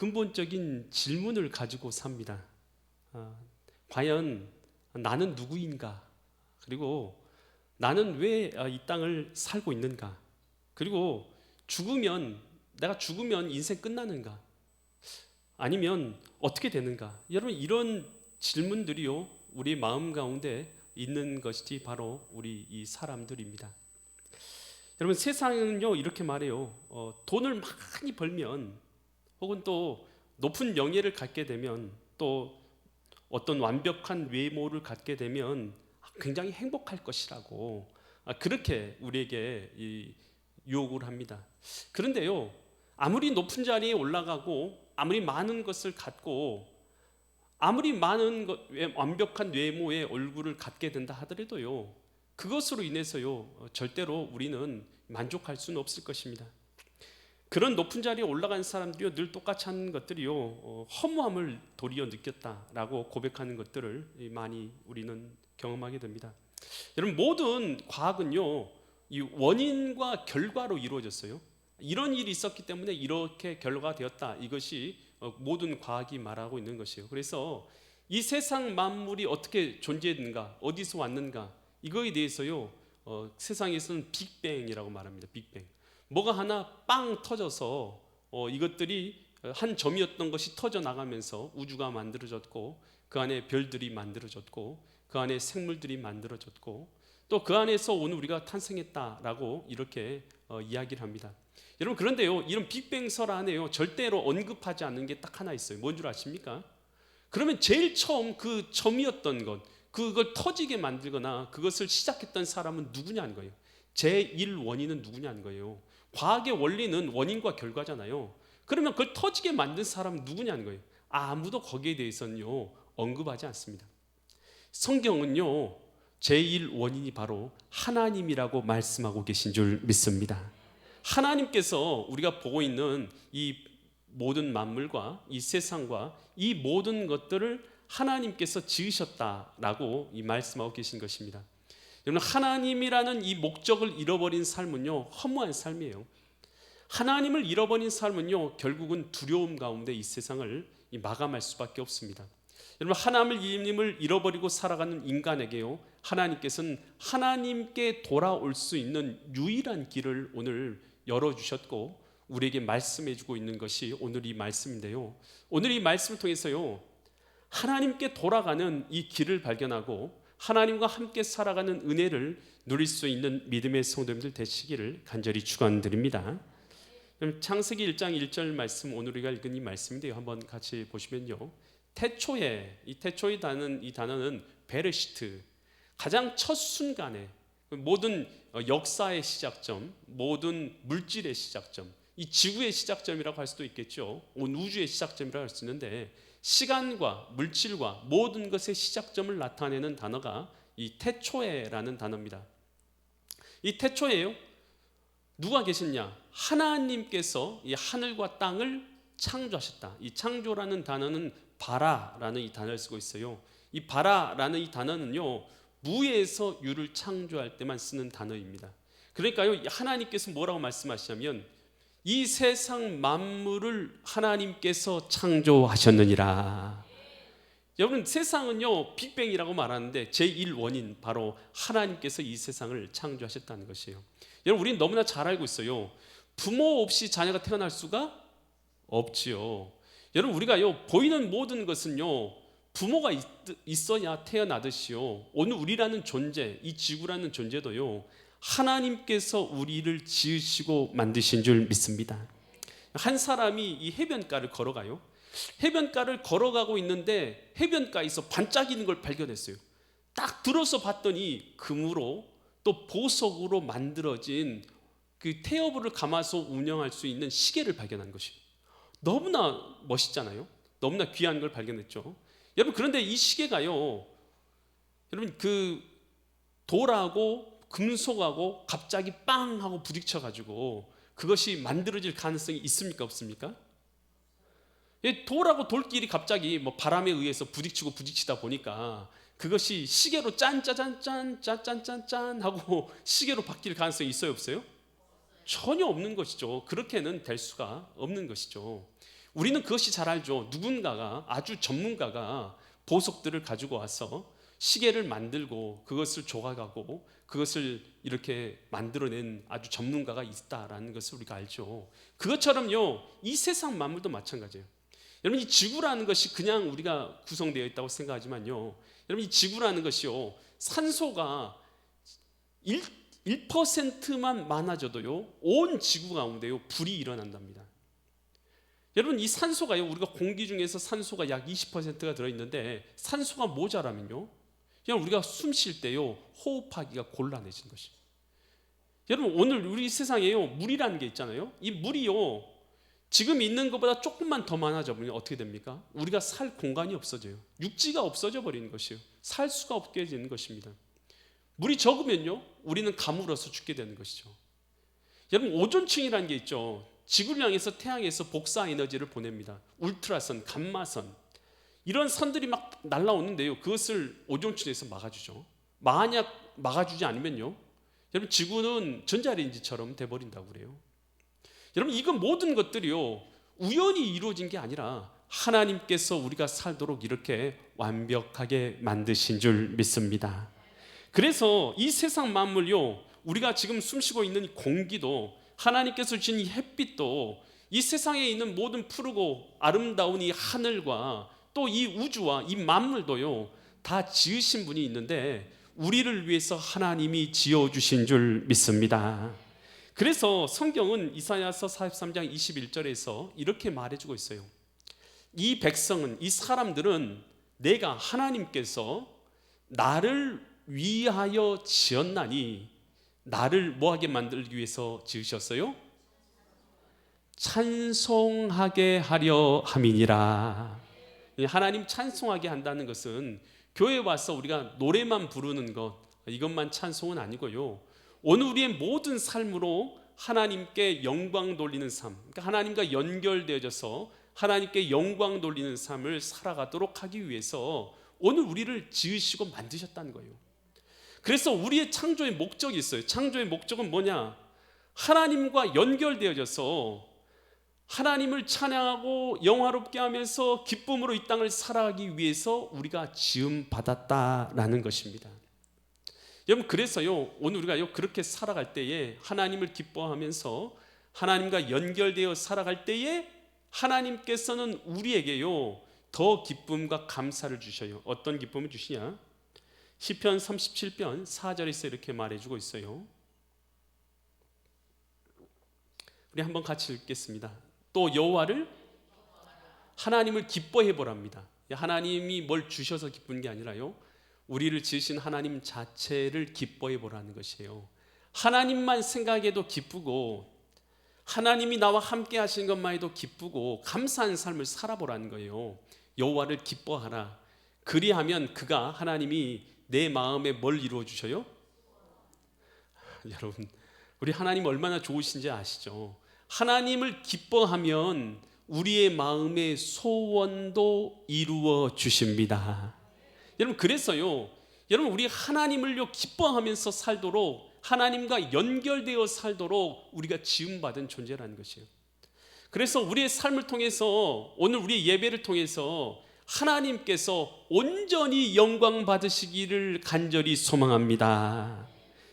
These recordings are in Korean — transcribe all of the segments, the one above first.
근본적인 질문을 가지고 삽니다. 과연 나는 누구인가? 그리고 나는 왜 이 땅을 살고 있는가? 그리고 내가 죽으면 인생 끝나는가? 아니면 어떻게 되는가? 여러분, 이런 질문들이요, 우리 마음 가운데 있는 것이 바로 우리 이 사람들입니다. 여러분, 세상은요 이렇게 말해요. 돈을 많이 벌면, 혹은 또 높은 명예를 갖게 되면, 또 어떤 완벽한 외모를 갖게 되면 굉장히 행복할 것이라고, 그렇게 우리에게 유혹을 합니다. 그런데요, 아무리 높은 자리에 올라가고 아무리 많은 것을 갖고 아무리 완벽한 외모의 얼굴을 갖게 된다 하더라도요, 그것으로 인해서요 절대로 우리는 만족할 수는 없을 것입니다. 그런 높은 자리에 올라간 사람들이요 늘 똑같이 하는 것들이요 허무함을 도리어 느꼈다라고 고백하는 것들을 많이 우리는 경험하게 됩니다. 여러분, 모든 과학은요 이 원인과 결과로 이루어졌어요. 이런 일이 있었기 때문에 이렇게 결과가 되었다, 이것이 모든 과학이 말하고 있는 것이에요. 그래서 이 세상 만물이 어떻게 존재했는가, 어디서 왔는가, 이거에 대해서요 세상에서는 빅뱅이라고 말합니다. 빅뱅. 뭐가 하나 빵 터져서 이것들이 한 점이었던 것이 터져 나가면서 우주가 만들어졌고, 그 안에 별들이 만들어졌고, 그 안에 생물들이 만들어졌고, 또 그 안에서 오늘 우리가 탄생했다라고 이렇게 이야기를 합니다. 여러분, 그런데요 이런 빅뱅설 안에요 절대로 언급하지 않는 게 딱 하나 있어요. 뭔 줄 아십니까? 그러면 제일 처음 그 점이었던 것, 그걸 터지게 만들거나 그것을 시작했던 사람은 누구냐는 거예요. 제1 원인은 누구냐는 거예요. 과학의 원리는 원인과 결과잖아요. 그러면 그걸 터지게 만든 사람은 누구냐는 거예요. 아무도 거기에 대해서는요 언급하지 않습니다. 성경은요 제1 원인이 바로 하나님이라고 말씀하고 계신 줄 믿습니다. 하나님께서 우리가 보고 있는 이 모든 만물과 이 세상과 이 모든 것들을 하나님께서 지으셨다라고 말씀하고 계신 것입니다. 여러분, 하나님이라는 이 목적을 잃어버린 삶은요 허무한 삶이에요. 하나님을 잃어버린 삶은요 결국은 두려움 가운데 이 세상을 마감할 수밖에 없습니다. 여러분, 하나님을 잃어버리고 살아가는 인간에게요 하나님께서는 하나님께 돌아올 수 있는 유일한 길을 오늘 열어주셨고 우리에게 말씀해 주고 있는 것이 오늘 이 말씀인데요, 오늘 이 말씀을 통해서요 하나님께 돌아가는 이 길을 발견하고 하나님과 함께 살아가는 은혜를 누릴 수 있는 믿음의 성도님들 되시기를 간절히 축원드립니다. 창세기 1장 1절 말씀, 오늘 우리가 읽은 이 말씀인데요, 한번 같이 보시면요, 태초에, 이 태초의 단어는 베르시트, 가장 첫 순간에 모든 역사의 시작점, 모든 물질의 시작점, 이 지구의 시작점이라고 할 수도 있겠죠. 온 우주의 시작점이라고 할 수 있는데, 시간과 물질과 모든 것의 시작점을 나타내는 단어가 이 태초에라는 단어입니다. 이 태초에요 누가 계셨냐? 하나님께서 이 하늘과 땅을 창조하셨다. 이 창조라는 단어는 바라라는 이 단어를 쓰고 있어요. 이 바라라는 이 단어는요 무에서 유를 창조할 때만 쓰는 단어입니다. 그러니까요 하나님께서 뭐라고 말씀하시냐면 이 세상 만물을 하나님께서 창조하셨느니라. 여러분, 세상은요 빅뱅이라고 말하는데 제1 원인 바로 하나님께서 이 세상을 창조하셨다는 것이에요. 여러분, 우리는 너무나 잘 알고 있어요. 부모 없이 자녀가 태어날 수가 없지요. 여러분, 우리가요 보이는 모든 것은요 부모가 있어야 태어나듯이요 오늘 우리라는 존재, 이 지구라는 존재도요 하나님께서 우리를 지으시고 만드신 줄 믿습니다. 한 사람이 이 해변가를 걸어가요. 해변가를 걸어가고 있는데 해변가에서 반짝이는 걸 발견했어요. 딱 들어서 봤더니 금으로 또 보석으로 만들어진 그 태엽을 감아서 운영할 수 있는 시계를 발견한 것이에요. 너무나 멋있잖아요. 너무나 귀한 걸 발견했죠. 여러분, 그런데 이 시계가요 여러분 그 돌하고 금속하고 갑자기 빵 하고 부딪혀 가지고 그것이 만들어질 가능성이 있습니까, 없습니까? 돌하고 돌끼리 갑자기 뭐 바람에 의해서 부딪히다 보니까 그것이 시계로 짠짜잔짠 하고 시계로 바뀔 가능성이 있어요, 없어요? 전혀 없는 것이죠. 그렇게는 될 수가 없는 것이죠. 우리는 그것이 잘 알죠. 누군가가, 아주 전문가가 보석들을 가지고 와서 시계를 만들고 그것을 조각하고 그것을 이렇게 만들어낸 아주 전문가가 있다라는 것을 우리가 알죠. 그것처럼요, 이 세상 만물도 마찬가지예요. 여러분, 이 지구라는 것이 그냥 우리가 구성되어 있다고 생각하지만요, 여러분, 이 지구라는 것이요, 산소가 1%만 많아져도요, 온 지구 가운데요 불이 일어난답니다. 여러분, 이 산소가요, 우리가 공기 중에서 산소가 약 20%가 들어있는데 산소가 모자라면요, 그냥 우리가 숨 쉴 때요 호흡하기가 곤란해진 것입니다. 여러분, 오늘 우리 세상에요 물이라는 게 있잖아요. 이 물이요 지금 있는 것보다 조금만 더 많아져 버리면 어떻게 됩니까? 우리가 살 공간이 없어져요. 육지가 없어져 버리는 것이에요. 살 수가 없게 되는 것입니다. 물이 적으면요 우리는 가물어서 죽게 되는 것이죠. 여러분, 오존층이라는 게 있죠. 지구를 향해서 태양에서 복사 에너지를 보냅니다. 울트라선, 감마선, 이런 선들이 막 날라오는데요, 그것을 오존층에서 막아주죠. 만약 막아주지 않으면요, 여러분, 지구는 전자레인지처럼 돼버린다고 그래요. 여러분, 이건 모든 것들이요 우연히 이루어진 게 아니라 하나님께서 우리가 살도록 이렇게 완벽하게 만드신 줄 믿습니다. 그래서 이 세상 만물요, 우리가 지금 숨쉬고 있는 공기도, 하나님께서 주신 이 햇빛도, 이 세상에 있는 모든 푸르고 아름다운 이 하늘과 또 이 우주와 이 만물도요 다 지으신 분이 있는데 우리를 위해서 하나님이 지어주신 줄 믿습니다. 그래서 성경은 이사야서 43장 21절에서 이렇게 말해주고 있어요. 이 백성은, 이 사람들은 내가 하나님께서 나를 위하여 지었나니, 나를 뭐하게 만들기 위해서 지으셨어요? 찬송하게 하려 함이니라. 하나님 찬송하게 한다는 것은 교회에 와서 우리가 노래만 부르는 것, 이것만 찬송은 아니고요, 오늘 우리의 모든 삶으로 하나님께 영광 돌리는 삶, 그러니까 하나님과 연결되어져서 하나님께 영광 돌리는 삶을 살아가도록 하기 위해서 오늘 우리를 지으시고 만드셨다는 거예요. 그래서 우리의 창조의 목적이 있어요. 창조의 목적은 뭐냐? 하나님과 연결되어져서 하나님을 찬양하고 영화롭게 하면서 기쁨으로 이 땅을 살아가기 위해서 우리가 지음 받았다라는 것입니다. 여러분, 그래서요 오늘 우리가 그렇게 살아갈 때에, 하나님을 기뻐하면서 하나님과 연결되어 살아갈 때에 하나님께서는 우리에게요 더 기쁨과 감사를 주셔요. 어떤 기쁨을 주시냐? 시편 37편 4절에서 이렇게 말해주고 있어요. 우리 한번 같이 읽겠습니다. 또 여호와를, 하나님을 기뻐해 보랍니다. 하나님이 뭘 주셔서 기쁜 게 아니라요, 우리를 지으신 하나님 자체를 기뻐해 보라는 것이에요. 하나님만 생각해도 기쁘고, 하나님이 나와 함께 하신 것만 해도 기쁘고 감사한 삶을 살아보라는 거예요. 여호와를 기뻐하라. 그리하면 그가, 하나님이 내 마음에 뭘 이루어 주셔요? 여러분, 우리 하나님 얼마나 좋으신지 아시죠? 하나님을 기뻐하면 우리의 마음의 소원도 이루어 주십니다. 여러분, 그래서요 여러분, 우리 하나님을요 기뻐하면서 살도록, 하나님과 연결되어 살도록 우리가 지음받은 존재라는 것이에요. 그래서 우리의 삶을 통해서, 오늘 우리의 예배를 통해서 하나님께서 온전히 영광 받으시기를 간절히 소망합니다.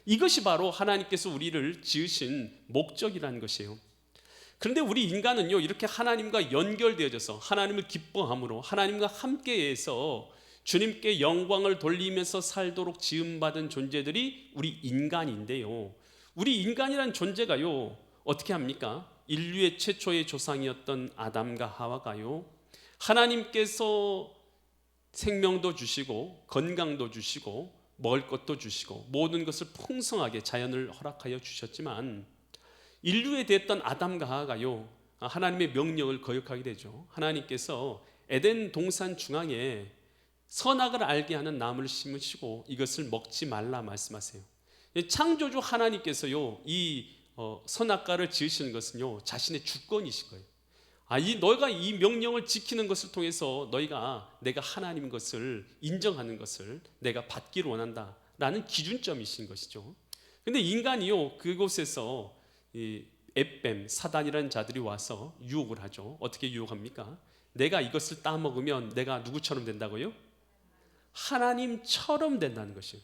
이것이 바로 하나님께서 우리를 지으신 목적이라는 것이에요. 그런데 우리 인간은요 이렇게 하나님과 연결되어져서 하나님을 기뻐함으로 하나님과 함께해서 주님께 영광을 돌리면서 살도록 지음받은 존재들이 우리 인간인데요, 우리 인간이라는 존재가요 어떻게 합니까? 인류의 최초의 조상이었던 아담과 하와가요, 하나님께서 생명도 주시고 건강도 주시고 먹을 것도 주시고 모든 것을 풍성하게 자연을 허락하여 주셨지만, 인류에 대했던 아담과 하와가요 하나님의 명령을 거역하게 되죠. 하나님께서 에덴 동산 중앙에 선악을 알게 하는 나무를 심으시고 이것을 먹지 말라 말씀하세요. 창조주 하나님께서요 이 선악과를 지으시는 것은요 자신의 주권이신 거예요. 너희가 이 명령을 지키는 것을 통해서 너희가 내가 하나님인 것을 인정하는 것을 내가 받기를 원한다라는 기준점이신 것이죠. 근데 인간이요 그곳에서 앱뱀, 사단이라는 자들이 와서 유혹을 하죠. 어떻게 유혹합니까? 내가 이것을 따먹으면 내가 누구처럼 된다고요? 하나님처럼 된다는 것이에요.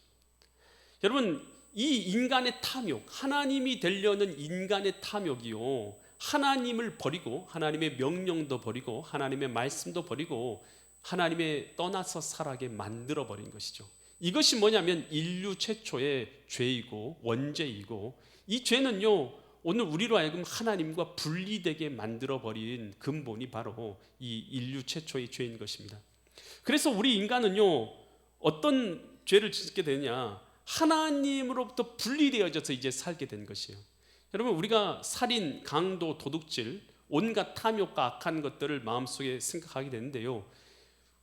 여러분, 이 인간의 탐욕, 하나님이 되려는 인간의 탐욕이요, 하나님을 버리고 하나님의 명령도 버리고 하나님의 말씀도 버리고 하나님의 떠나서 살아게 만들어 버린 것이죠. 이것이 뭐냐면 인류 최초의 죄이고 원죄이고, 이 죄는요 오늘 우리로 하여금 하나님과 분리되게 만들어 버린 근본이 바로 이 인류 최초의 죄인 것입니다. 그래서 우리 인간은요 어떤 죄를 짓게 되냐, 하나님으로부터 분리되어져서 이제 살게 된 것이에요. 여러분, 우리가 살인, 강도, 도둑질, 온갖 탐욕과 악한 것들을 마음속에 생각하게 되는데요,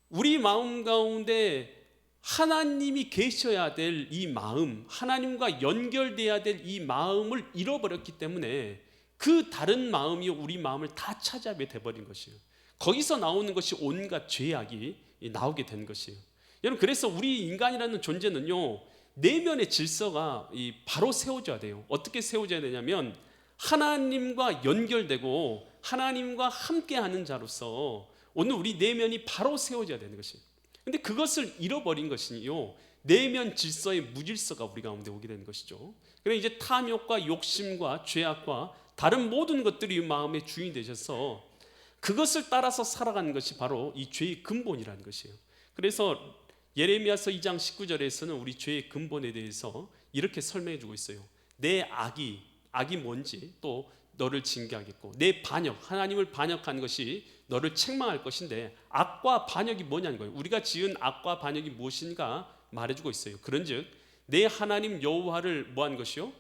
우리 마음 가운데 하나님이 계셔야 될 이 마음, 하나님과 연결돼야 될 이 마음을 잃어버렸기 때문에 그 다른 마음이 우리 마음을 다 차지하게 돼버린 것이에요. 거기서 나오는 것이 온갖 죄악이 나오게 된 것이에요. 여러분, 그래서 우리 인간이라는 존재는요 내면의 질서가 바로 세워져야 돼요. 어떻게 세워져야 되냐면 하나님과 연결되고 하나님과 함께하는 자로서 오늘 우리 내면이 바로 세워져야 되는 것이에요. 근데 그것을 잃어버린 것이요 내면 질서의 무질서가 우리 가운데 오게 되는 것이죠. 그래서 이제 탐욕과 욕심과 죄악과 다른 모든 것들이 마음의 주인이 되셔서 그것을 따라서 살아가는 것이 바로 이 죄의 근본이라는 것이에요. 그래서 예레미야서 2장 19절에서는 우리 죄의 근본에 대해서 이렇게 설명해 주고 있어요. 내 악이 뭔지 또 너를 징계하겠고, 내 반역, 하나님을 반역한 것이 너를 책망할 것인데, 악과 반역이 뭐냐는 거예요. 우리가 지은 악과 반역이 무엇인가 말해주고 있어요. 그런즉 내 하나님 여호와를 뭐한 것이요?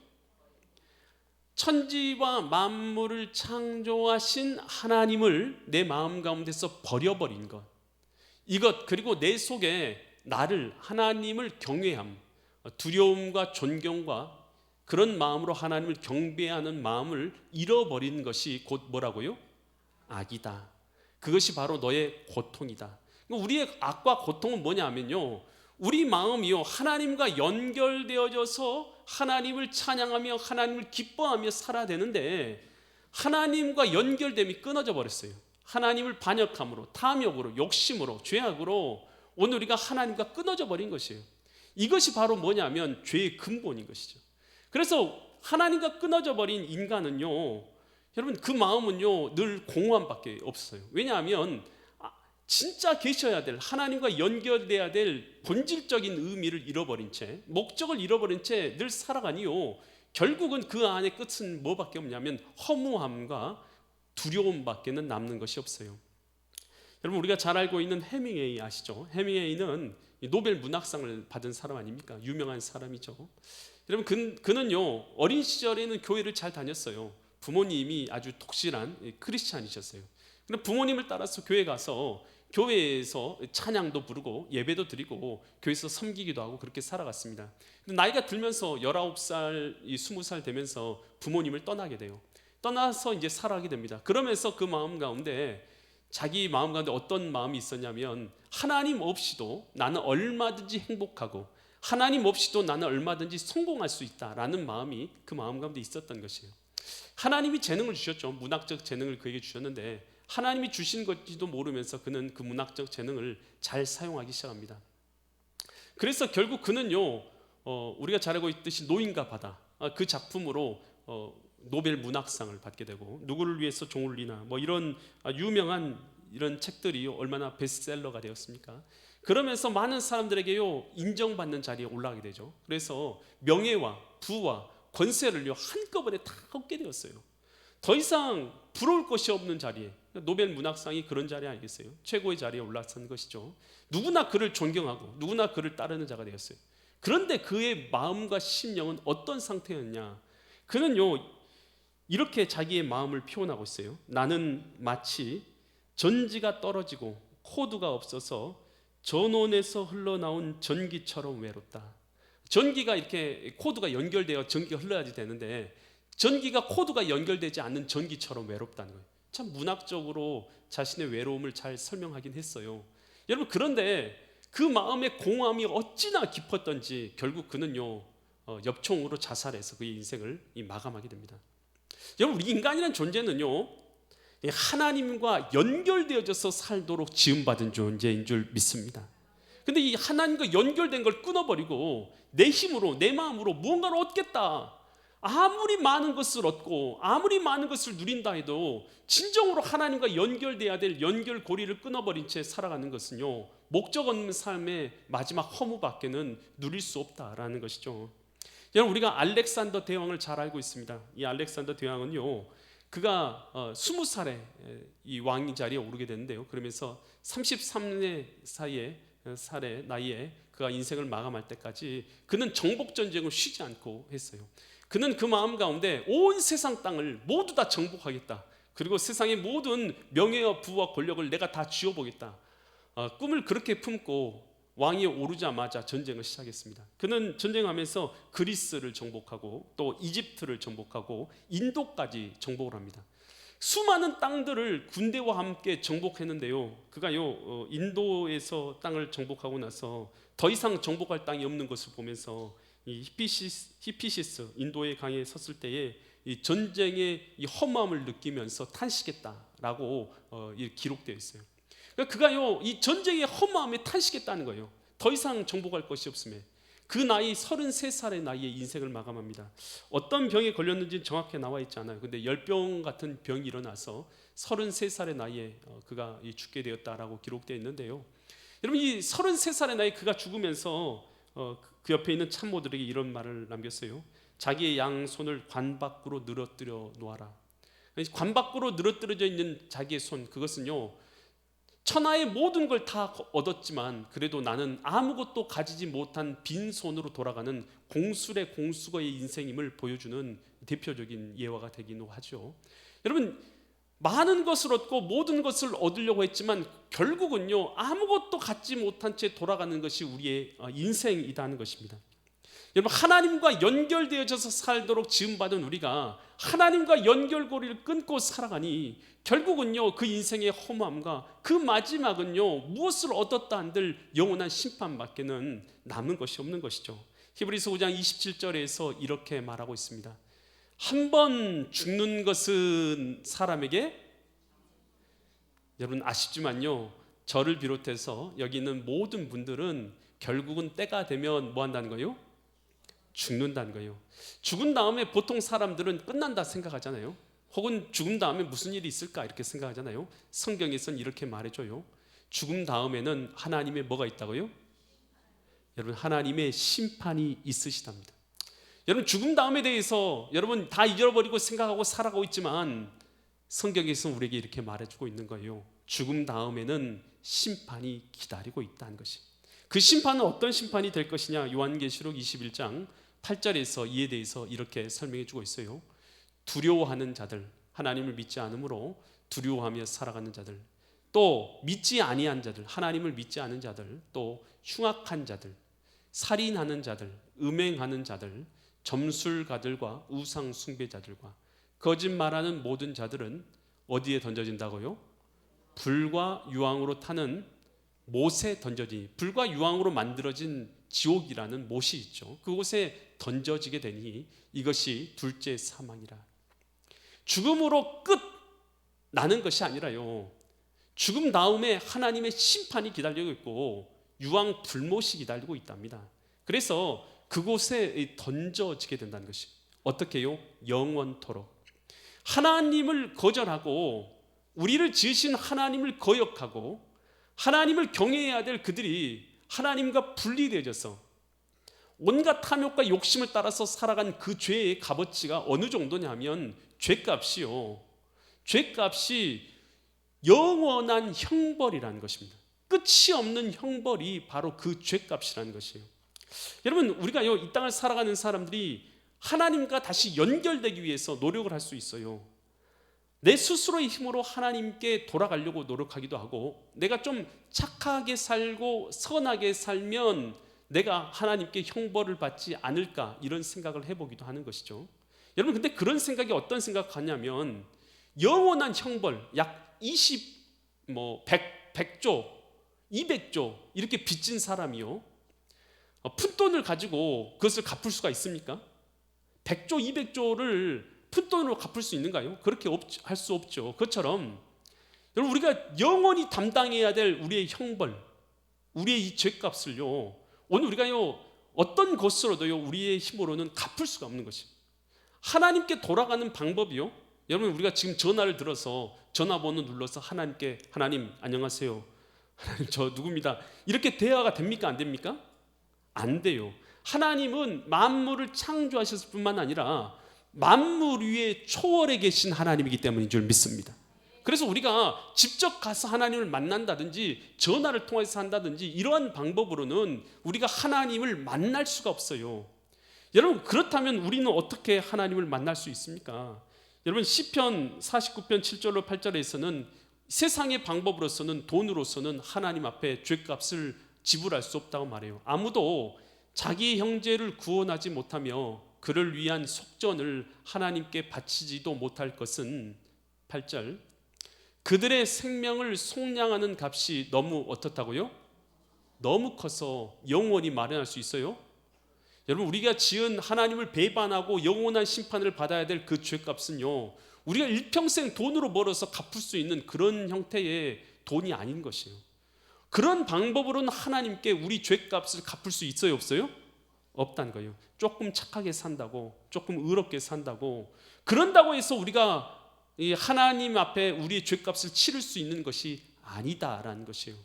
천지와 만물을 창조하신 하나님을 내 마음 가운데서 버려버린 것, 이것, 그리고 내 속에 나를, 하나님을 경외함, 두려움과 존경과 그런 마음으로 하나님을 경배하는 마음을 잃어버린 것이 곧 뭐라고요? 악이다. 그것이 바로 너의 고통이다. 우리의 악과 고통은 뭐냐면요, 우리 마음이요 하나님과 연결되어져서 하나님을 찬양하며 하나님을 기뻐하며 살아야 되는데, 하나님과 연결됨이 끊어져 버렸어요. 하나님을 반역함으로, 탐욕으로, 욕심으로, 죄악으로 오늘 우리가 하나님과 끊어져 버린 것이에요. 이것이 바로 뭐냐면 죄의 근본인 것이죠. 그래서 하나님과 끊어져 버린 인간은요, 여러분 그 마음은요 늘 공허함밖에 없어요. 왜냐하면 진짜 계셔야 될, 하나님과 연결돼야 될 본질적인 의미를 잃어버린 채, 목적을 잃어버린 채 늘 살아가니요, 결국은 그 안에 끝은 뭐밖에 없냐면 허무함과 두려움밖에는 남는 것이 없어요. 여러분, 우리가 잘 알고 있는 해밍웨이 아시죠? 해밍웨이는 노벨 문학상을 받은 사람 아닙니까? 유명한 사람이죠. 여러분, 그는요 어린 시절에는 교회를 잘 다녔어요. 부모님이 아주 독실한 크리스찬이셨어요. 근데 부모님을 따라서 교회 가서 교회에서 찬양도 부르고 예배도 드리고 교회에서 섬기기도 하고 그렇게 살아갔습니다. 근데 나이가 들면서 19살, 20살 되면서 부모님을 떠나게 돼요. 떠나서 이제 살아가게 됩니다. 그러면서 그 마음 가운데, 자기 마음 가운데 어떤 마음이 있었냐면, 하나님 없이도 나는 얼마든지 행복하고 하나님 없이도 나는 얼마든지 성공할 수 있다라는 마음이 그 마음 가운데 있었던 것이에요. 하나님이 재능을 주셨죠. 문학적 재능을 그에게 주셨는데 하나님이 주신 것지도 모르면서 그는 그 문학적 재능을 잘 사용하기 시작합니다. 그래서 결국 그는요 우리가 잘 알고 있듯이 노인과 바다, 그 작품으로 노벨 문학상을 받게 되고, 누구를 위해서 종을 리나 뭐 이런 유명한 이런 책들이 얼마나 베스트셀러가 되었습니까? 그러면서 많은 사람들에게요 인정받는 자리에 올라가게 되죠. 그래서 명예와 부와 권세를요 한꺼번에 다 얻게 되었어요. 더 이상 부러울 것이 없는 자리에, 노벨 문학상이 그런 자리 아니겠어요? 최고의 자리에 올라선 것이죠. 누구나 그를 존경하고 누구나 그를 따르는 자가 되었어요. 그런데 그의 마음과 심령은 어떤 상태였냐? 그는요 이렇게 자기의 마음을 표현하고 있어요. 나는 마치 전지가 떨어지고 코드가 없어서 전원에서 흘러나온 전기처럼 외롭다. 전기가 이렇게 코드가 연결되어 전기가 흘러야지 되는데, 전기가 코드가 연결되지 않는 전기처럼 외롭다는 거예요. 참 문학적으로 자신의 외로움을 잘 설명하긴 했어요. 여러분, 그런데 그 마음의 공허함이 어찌나 깊었던지 결국 그는요 엽총으로 자살해서 그의 인생을 마감하게 됩니다. 여러분, 우리 인간이라는 존재는요, 하나님과 연결되어져서 살도록 지음받은 존재인 줄 믿습니다. 근데 이 하나님과 연결된 걸 끊어버리고 내 힘으로, 내 마음으로 무언가를 얻겠다, 아무리 많은 것을 얻고 아무리 많은 것을 누린다 해도 진정으로 하나님과 연결돼야 될 연결고리를 끊어버린 채 살아가는 것은요, 목적 없는 삶의 마지막 허무밖에는 누릴 수 없다라는 것이죠. 여러분, 우리가 알렉산더 대왕을 잘 알고 있습니다. 이 알렉산더 대왕은요, 그가 20살에 이 왕 자리에 오르게 되는데요, 그러면서 33세 살의 나이에 그가 인생을 마감할 때까지 그는 정복 전쟁을 쉬지 않고 했어요. 그는 그 마음 가운데 온 세상 땅을 모두 다 정복하겠다, 그리고 세상의 모든 명예와 부와 권력을 내가 다 쥐어보겠다, 꿈을 그렇게 품고 왕위에 오르자마자 전쟁을 시작했습니다. 그는 전쟁하면서 그리스를 정복하고 또 이집트를 정복하고 인도까지 정복을 합니다. 수많은 땅들을 군대와 함께 정복했는데요, 그가요 인도에서 땅을 정복하고 나서 더 이상 정복할 땅이 없는 것을 보면서 이 히피시스 인도의 강에 섰을 때에 이 전쟁의 이 험함을 느끼면서 탄식했다라고 기록되어 있어요. 그러니까 그가요 이 전쟁의 허무함에 탄식했다는 거예요. 더 이상 정복할 것이 없음에 그 나이 33살의 나이에 인생을 마감합니다. 어떤 병에 걸렸는지 정확히 나와 있지 않아요. 근데 열병 같은 병이 일어나서 33살의 나이에 그가 죽게 되었다라고 기록되어 있는데요, 여러분, 이 33살의 나이에 그가 죽으면서 그 옆에 있는 참모들에게 이런 말을 남겼어요. 자기의 양손을 관 밖으로 늘어뜨려 놓아라. 관 밖으로 늘어뜨려져 있는 자기의 손, 그것은요, 천하의 모든 걸 다 얻었지만 그래도 나는 아무것도 가지지 못한 빈손으로 돌아가는 공술의 공수거의 인생임을 보여주는 대표적인 예화가 되기도 하죠. 여러분, 많은 것을 얻고 모든 것을 얻으려고 했지만 결국은요 아무것도 갖지 못한 채 돌아가는 것이 우리의 인생이라는 것입니다. 여러분, 하나님과 연결되어져서 살도록 지음받은 우리가 하나님과 연결고리를 끊고 살아가니 결국은요 그 인생의 허무함과 그 마지막은요 무엇을 얻었다 한들 영원한 심판밖에는 남은 것이 없는 것이죠. 히브리서 5장 27절에서 이렇게 말하고 있습니다. 한 번 죽는 것은 사람에게, 여러분 아쉽지만요 저를 비롯해서 여기 있는 모든 분들은 결국은 때가 되면 뭐 한다는 거예요? 죽는다는 거예요. 죽은 다음에 보통 사람들은 끝난다 생각하잖아요. 혹은 죽음 다음에 무슨 일이 있을까 이렇게 생각하잖아요. 성경에서는 이렇게 말해줘요. 죽음 다음에는 하나님의 뭐가 있다고요? 여러분, 하나님의 심판이 있으시답니다. 여러분, 죽음 다음에 대해서 여러분 다 잊어버리고 생각하고 살아가고 있지만 성경에서는 우리에게 이렇게 말해주고 있는 거예요. 죽음 다음에는 심판이 기다리고 있다는 것이. 그 심판은 어떤 심판이 될 것이냐? 요한계시록 21장 8절에서 이에 대해서 이렇게 설명해 주고 있어요. 두려워하는 자들, 하나님을 믿지 않으므로 두려워하며 살아가는 자들, 또 믿지 아니한 자들, 하나님을 믿지 않은 자들, 또 흉악한 자들, 살인하는 자들, 음행하는 자들, 점술가들과 우상 숭배자들과 거짓말하는 모든 자들은 어디에 던져진다고요? 불과 유황으로 타는 못에 던져지니, 불과 유황으로 만들어진 지옥이라는 못이 있죠. 그곳에 던져지게 되니 이것이 둘째 사망이라. 죽음으로 끝 나는 것이 아니라요, 죽음 다음에 하나님의 심판이 기다리고 있고 유황 불못이 기다리고 있답니다. 그래서 그곳에 던져지게 된다는 것이 어떻게요? 영원토록. 하나님을 거절하고 우리를 지으신 하나님을 거역하고 하나님을 경외해야 될 그들이 하나님과 분리되어져서 온갖 탐욕과 욕심을 따라서 살아간 그 죄의 값어치가 어느 정도냐면 죄값이요, 죄값이 영원한 형벌이라는 것입니다. 끝이 없는 형벌이 바로 그 죄값이라는 것이에요. 여러분, 우리가요 이 땅을 살아가는 사람들이 하나님과 다시 연결되기 위해서 노력을 할 수 있어요. 내 스스로의 힘으로 하나님께 돌아가려고 노력하기도 하고, 내가 좀 착하게 살고 선하게 살면 내가 하나님께 형벌을 받지 않을까 이런 생각을 해보기도 하는 것이죠. 여러분, 근데 그런 생각이 어떤 생각하냐면 영원한 형벌, 약 100조 200조 이렇게 빚진 사람이요, 푼돈을 가지고 그것을 갚을 수가 있습니까? 100조 200조를 푼돈으로 갚을 수 있는가요? 그렇게 할 수 없죠. 그것처럼 여러분, 우리가 영원히 담당해야 될 우리의 형벌, 우리의 이 죄값을요, 오늘 우리가요 어떤 것으로도요 우리의 힘으로는 갚을 수가 없는 것입니다. 하나님께 돌아가는 방법이요, 여러분, 우리가 지금 전화를 들어서 전화번호 눌러서 하나님께, 하나님 안녕하세요, 하나님 저 누구입니다, 이렇게 대화가 됩니까? 안 됩니까? 안 돼요. 하나님은 만물을 창조하셨을 뿐만 아니라 만물 위에 초월해 계신 하나님이기 때문인 줄 믿습니다. 그래서 우리가 직접 가서 하나님을 만난다든지 전화를 통해서 한다든지 이러한 방법으로는 우리가 하나님을 만날 수가 없어요. 여러분, 그렇다면 우리는 어떻게 하나님을 만날 수 있습니까? 여러분, 시편 49편 7절로 8절에서는 세상의 방법으로서는, 돈으로서는 하나님 앞에 죄값을 지불할 수 없다고 말해요. 아무도 자기 형제를 구원하지 못하며 그를 위한 속전을 하나님께 바치지도 못할 것은, 8절, 그들의 생명을 속량하는 값이 너무 어떻다고요? 너무 커서 영원히 마련할 수 있어요? 여러분, 우리가 지은 하나님을 배반하고 영원한 심판을 받아야 될 그 죄값은요, 우리가 일평생 돈으로 벌어서 갚을 수 있는 그런 형태의 돈이 아닌 것이에요. 그런 방법으로는 하나님께 우리 죄값을 갚을 수 있어요, 없어요? 없다는 거예요. 조금 착하게 산다고, 조금 의롭게 산다고, 그런다고 해서 우리가 이 하나님 앞에 우리의 죄값을 치를 수 있는 것이 아니다라는 것이에요.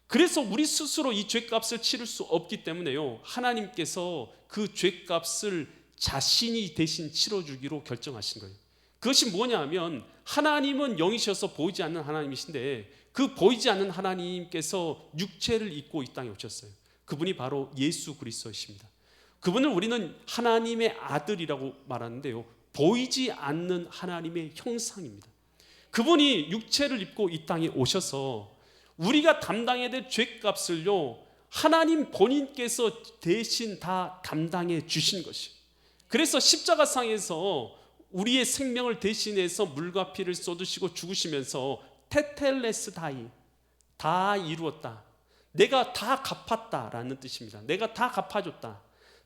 그래서 우리 스스로 이 죄값을 치를 수 없기 때문에요, 하나님께서 그 죄값을 자신이 대신 치러주기로 결정하신 거예요. 그것이 뭐냐 하면, 하나님은 영이셔서 보이지 않는 하나님이신데 그 보이지 않는 하나님께서 육체를 입고 이 땅에 오셨어요. 그분이 바로 예수 그리스도이십니다. 그분을 우리는 하나님의 아들이라고 말하는데요, 보이지 않는 하나님의 형상입니다. 그분이 육체를 입고 이 땅에 오셔서 우리가 담당해야 될 죄값을요, 하나님 본인께서 대신 다 담당해 주신 것이에요. 그래서 십자가상에서 우리의 생명을 대신해서 물과 피를 쏟으시고 죽으시면서 테텔레스 다이, 다 이루었다, 내가 다 갚았다라는 뜻입니다. 내가 다 갚아줬다,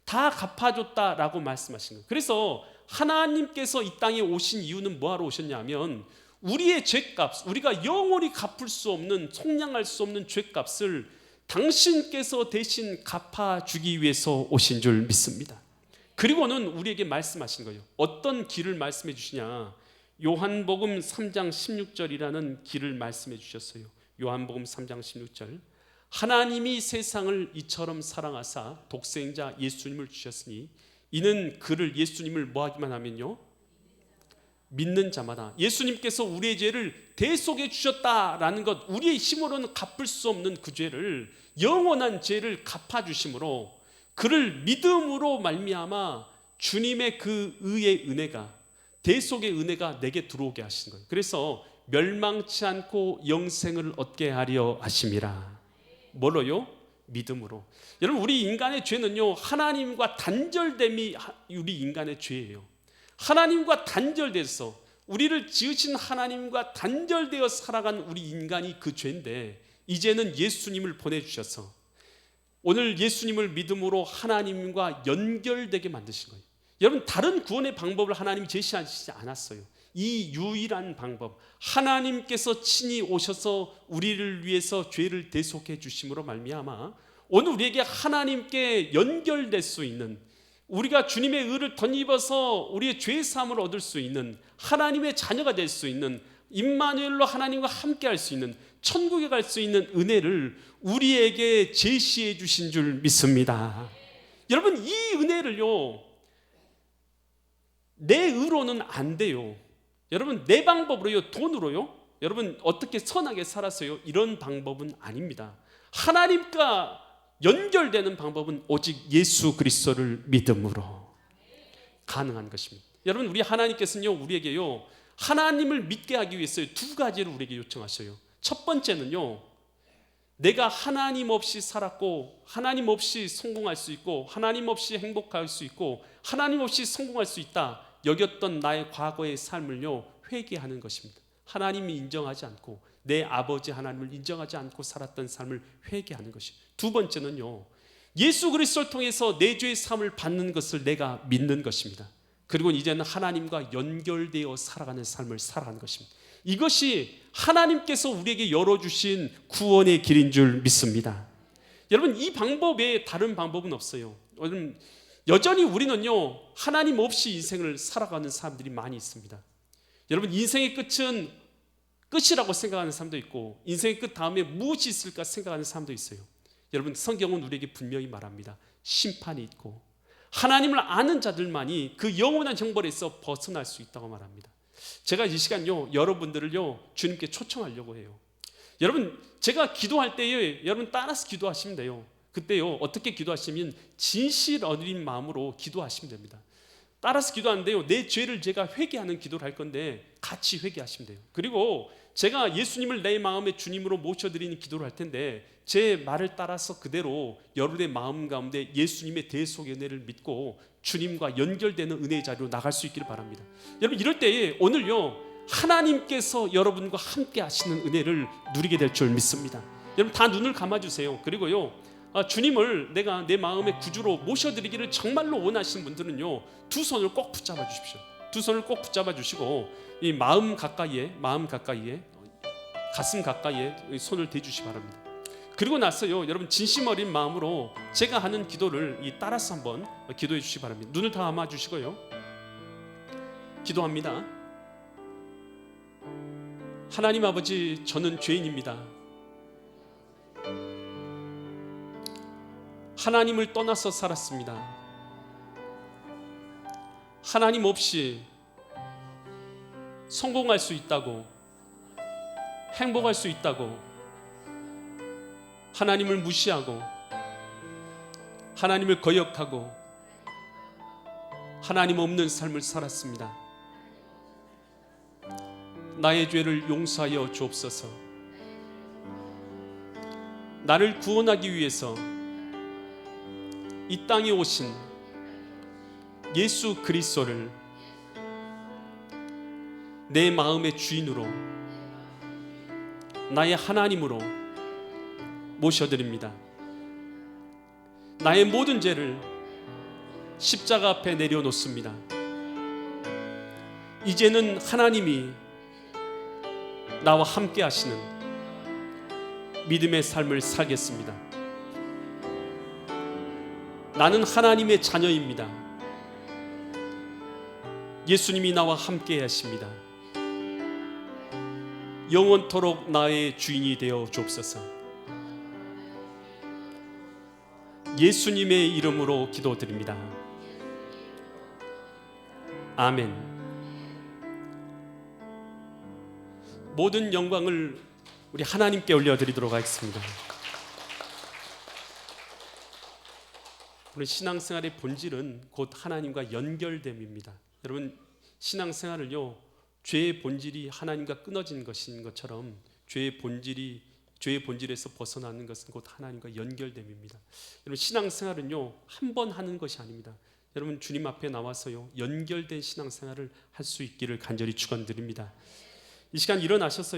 다 갚아줬다라고 말씀하신 거예요. 그래서 하나님께서 이 땅에 오신 이유는 뭐하러 오셨냐면, 우리의 죄값, 우리가 영원히 갚을 수 없는, 속량할 수 없는 죄값을 당신께서 대신 갚아주기 위해서 오신 줄 믿습니다. 그리고는 우리에게 말씀하신 거예요. 어떤 길을 말씀해 주시냐, 요한복음 3장 16절이라는 길을 말씀해 주셨어요. 요한복음 3장 16절, 하나님이 세상을 이처럼 사랑하사 독생자 예수님을 주셨으니 이는 그를, 예수님을 뭐하기만 하면요, 믿는 자마다, 예수님께서 우리의 죄를 대속해 주셨다라는 것, 우리의 힘으로는 갚을 수 없는 그 죄를, 영원한 죄를 갚아주심으로 그를 믿음으로 말미암아 주님의 그 의의 은혜가, 대속의 은혜가 내게 들어오게 하신 거예요. 그래서 멸망치 않고 영생을 얻게 하려 하심이라. 뭘로요? 믿음으로. 여러분, 우리 인간의 죄는요, 하나님과 단절됨이 우리 인간의 죄예요. 하나님과 단절돼서, 우리를 지으신 하나님과 단절되어 살아간 우리 인간이 그 죄인데, 이제는 예수님을 보내주셔서 오늘 예수님을 믿음으로 하나님과 연결되게 만드신 거예요. 여러분, 다른 구원의 방법을 하나님이 제시하시지 않았어요. 이 유일한 방법, 하나님께서 친히 오셔서 우리를 위해서 죄를 대속해 주심으로 말미암아 오늘 우리에게 하나님께 연결될 수 있는, 우리가 주님의 의를 덧입어서 우리의 죄 사함을 얻을 수 있는, 하나님의 자녀가 될 수 있는, 임마누엘로 하나님과 함께 할 수 있는, 천국에 갈 수 있는 은혜를 우리에게 제시해 주신 줄 믿습니다. 여러분, 이 은혜를요, 내 의로는 안 돼요. 여러분, 내 방법으로요, 돈으로요, 여러분 어떻게 선하게 살았어요, 이런 방법은 아닙니다. 하나님과 연결되는 방법은 오직 예수 그리스도를 믿음으로 가능한 것입니다. 여러분, 우리 하나님께서는요, 우리에게요, 하나님을 믿게 하기 위해서 두 가지를 우리에게 요청하셔요. 첫 번째는요, 내가 하나님 없이 살았고 하나님 없이 성공할 수 있고 하나님 없이 행복할 수 있고 하나님 없이 성공할 수 있다 여겼던 나의 과거의 삶을요, 회개하는 것입니다. 하나님이 인정하지 않고, 내 아버지 하나님을 인정하지 않고 살았던 삶을 회개하는 것입니다. 두 번째는요, 예수 그리스도를 통해서 내 죄의 사함을 받는 것을 내가 믿는 것입니다. 그리고 이제는 하나님과 연결되어 살아가는 삶을 살아가는 것입니다. 이것이 하나님께서 우리에게 열어주신 구원의 길인 줄 믿습니다. 여러분, 이 방법에 다른 방법은 없어요. 여전히 우리는요, 하나님 없이 인생을 살아가는 사람들이 많이 있습니다. 여러분, 인생의 끝은 끝이라고 생각하는 사람도 있고, 인생의 끝 다음에 무엇이 있을까 생각하는 사람도 있어요. 여러분, 성경은 우리에게 분명히 말합니다. 심판이 있고 하나님을 아는 자들만이 그 영원한 형벌에서 벗어날 수 있다고 말합니다. 제가 이 시간요, 여러분들을요, 주님께 초청하려고 해요. 여러분, 제가 기도할 때에 여러분 따라서 기도하시면 돼요. 그때요, 어떻게 기도하시면 진실 어린 마음으로 기도하시면 됩니다. 따라서 기도하는데요, 내 죄를 제가 회개하는 기도를 할 건데 같이 회개하시면 돼요. 그리고 제가 예수님을 내 마음의 주님으로 모셔드리는 기도를 할 텐데 제 말을 따라서 그대로 여러분의 마음 가운데 예수님의 대속의 은혜를 믿고 주님과 연결되는 은혜의 자리로 나갈 수 있기를 바랍니다. 여러분, 이럴 때에 오늘요, 하나님께서 여러분과 함께 하시는 은혜를 누리게 될 줄 믿습니다. 여러분, 다 눈을 감아주세요. 그리고요, 주님을 내가 내 마음의 구주로 모셔드리기를 정말로 원하시는 분들은요, 두 손을 꼭 붙잡아 주십시오. 두 손을 꼭 붙잡아 주시고 이 마음 가까이에 가슴 가까이에 손을 대주시기 바랍니다. 그리고 나서요, 여러분 진심 어린 마음으로 제가 하는 기도를 따라서 한번 기도해 주시기 바랍니다. 눈을 다 감아 주시고요, 기도합니다. 하나님 아버지, 저는 죄인입니다. 하나님을 떠나서 살았습니다. 하나님 없이 성공할 수 있다고, 행복할 수 있다고 하나님을 무시하고 하나님을 거역하고 하나님 없는 삶을 살았습니다. 나의 죄를 용서하여 주옵소서. 나를 구원하기 위해서 이 땅에 오신 예수 그리스도를 내 마음의 주인으로, 나의 하나님으로 모셔드립니다. 나의 모든 죄를 십자가 앞에 내려놓습니다. 이제는 하나님이 나와 함께 하시는 믿음의 삶을 살겠습니다. 나는 하나님의 자녀입니다. 예수님이 나와 함께 하십니다. 영원토록 나의 주인이 되어 주옵소서. 예수님의 이름으로 기도드립니다. 아멘. 모든 영광을 우리 하나님께 올려드리도록 하겠습니다. 우리 신앙생활의 본질은 곧 하나님과 연결됨입니다. 여러분, 신앙생활을요, 죄의 본질이 하나님과 끊어진 것인 것처럼 죄의 본질에서 벗어나는 것은 곧 하나님과 연결됨입니다. 여러분, 신앙생활은요, 한 번 하는 것이 아닙니다. 여러분, 주님 앞에 나와서요, 연결된 신앙생활을 할 수 있기를 간절히 축원드립니다. 이 시간 일어나셔서요,